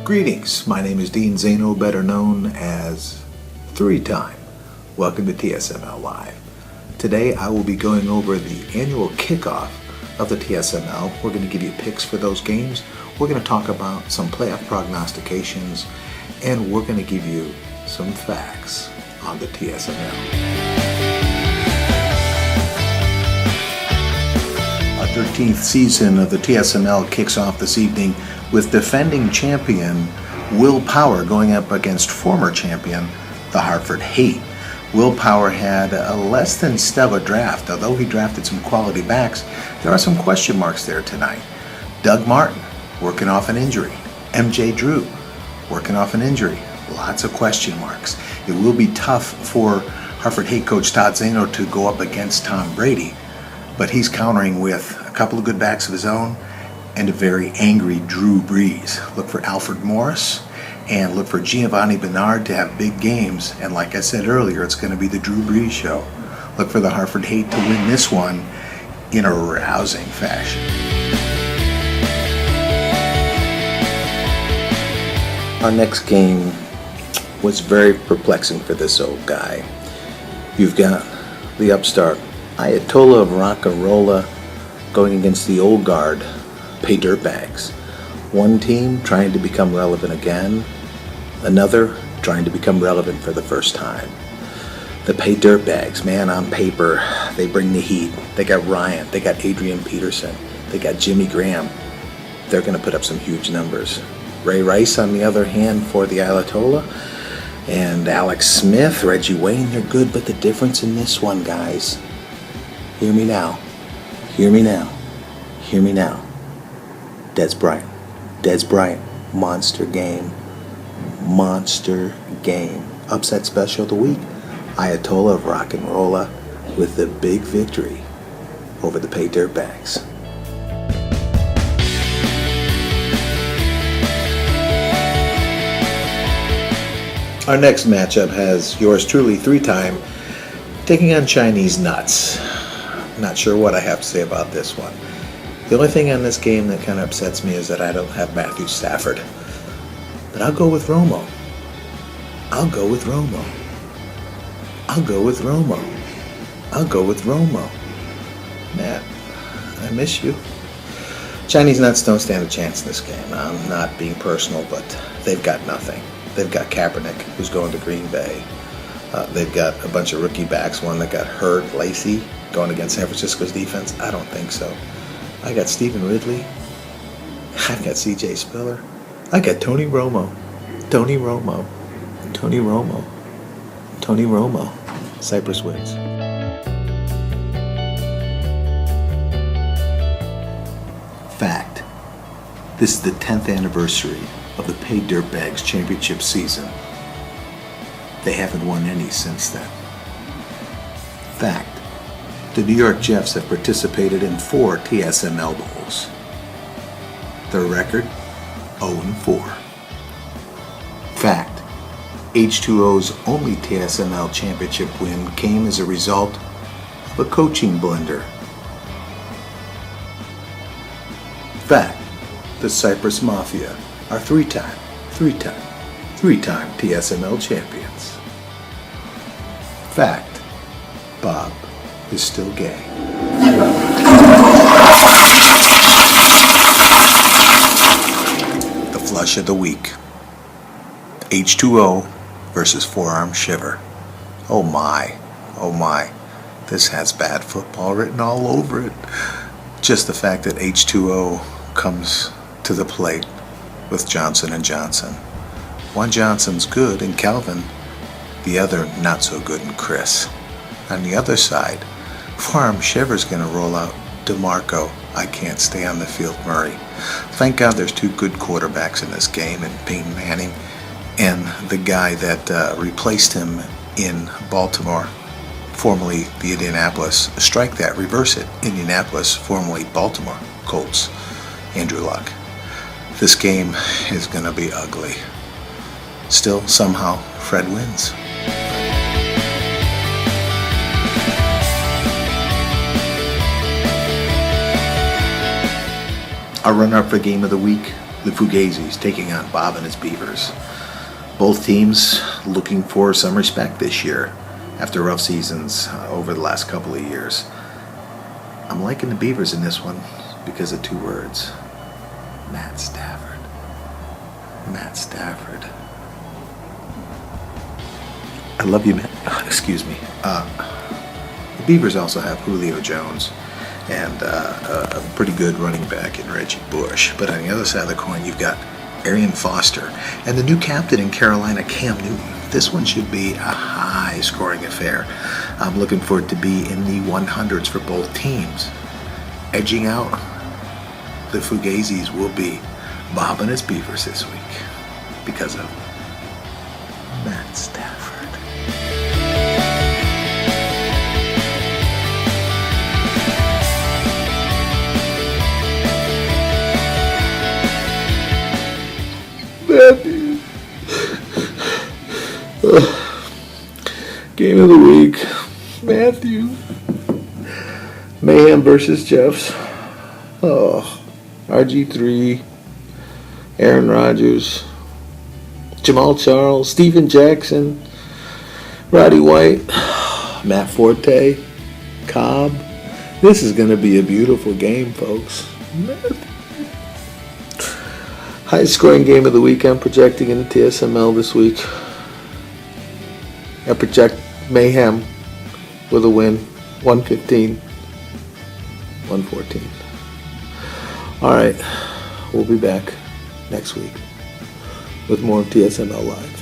Greetings, my name is Dean Zano, better known as 3-Time. Welcome to TSML Live. Today I will be going over the annual kickoff of the TSML. We're going to give you picks for those games. We're going to talk about some playoff prognostications, and we're going to give you some facts on the TSML. Our 13th season of the TSML kicks off this evening with defending champion Will Power going up against former champion the Hartford Hate. Will Power had a less than stellar draft. Although he drafted some quality backs, there are some question marks there tonight. Doug Martin working off an injury. MJ Drew working off an injury. Lots of question marks. It will be tough for Hartford Hate coach Todd Zano to go up against Tom Brady, but he's countering with a couple of good backs of his own and a very angry Drew Brees. Look for Alfred Morris and look for Giovanni Bernard to have big games. And like I said earlier, it's going to be the Drew Brees show. Look for the Hartford Hate to win this one in a rousing fashion. Our next game was very perplexing for this old guy. You've got the upstart Ayatollah of Rock and Rolla going against the old guard Pay Dirtbags. One team trying to become relevant again, another trying to become relevant for the first time. The Pay Dirtbags, man, on paper, they bring the heat. They got Ryan, they got Adrian Peterson, they got Jimmy Graham. They're going to put up some huge numbers. Ray Rice, on the other hand, for the Ayatollah, and Alex Smith, Reggie Wayne, they're good, but the difference in this one, guys, hear me now, hear me now, hear me now. Des Bryant, monster game, upset special of the week. Ayatollah of Rock and Rolla with the big victory over the Pay Dirtbags. Our next matchup has yours truly 3-Time taking on Chinese Nuts. Not sure what I have to say about this one. The only thing on this game that kind of upsets me is that I don't have Matthew Stafford. But I'll go with Romo. Matt, I miss you. Chinese Nuts don't stand a chance in this game. I'm not being personal, but they've got nothing. They've got Kaepernick, who's going to Green Bay. They've got a bunch of rookie backs, one that got hurt, Lacey, going against San Francisco's defense. I don't think so. I got Stephen Ridley. I've got CJ Spiller. I got Tony Romo. Cypress wins. Fact. This is the 10th anniversary of the Pay Dirtbags championship season. They haven't won any since then. Fact. The New York Jets have participated in 4 TSML Bowls. Their record, 0-4. Fact. H2O's only TSML championship win came as a result of a coaching blunder. Fact. The Cypress Mafia are 3-Time TSML champions. Fact. Bob is still gay. The flush of the week. H2O versus Forearm Shiver. Oh my. This has bad football written all over it. Just the fact that H2O comes to the plate with Johnson & Johnson. One Johnson's good in Calvin, the other not so good in Chris. On the other side, Forearm Shiver's going to roll out DeMarco, I can't stay on the field, Murray. Thank God there's 2 good quarterbacks in this game, and Peyton Manning and the guy that replaced him in Baltimore, formerly the Indianapolis, strike that, reverse it, Indianapolis, formerly Baltimore Colts, Andrew Luck. This game is going to be ugly. Still, somehow, Fred wins. Our runner-up for Game of the Week The Fugazis taking on Bob and his Beavers. Both teams looking for some respect this year after rough seasons over the last couple of years. I'm liking the Beavers in this one because of two words. Matt Stafford. Matt Stafford. I love you, Matt. Excuse me. The Beavers also have Julio Jones and a pretty good running back in Reggie Bush. But on the other side of the coin, you've got Arian Foster and the new captain in Carolina, Cam Newton. This one should be a high-scoring affair. I'm looking for it to be in the 100s for both teams. Edging out the Fugazis will be Bob and his Beavers this week because of Matt Stafford. Matthew. Game of the week. Matthew. Mayhem versus Jeffs. RG3. Aaron Rodgers. Jamal Charles. Steven Jackson. Roddy White. Matt Forte. Cobb. This is going to be a beautiful game, folks. Highest scoring game of the week I'm projecting in the TSML this week. I project Mayhem with a win, 115, 114. All right, we'll be back next week with more of TSML Live.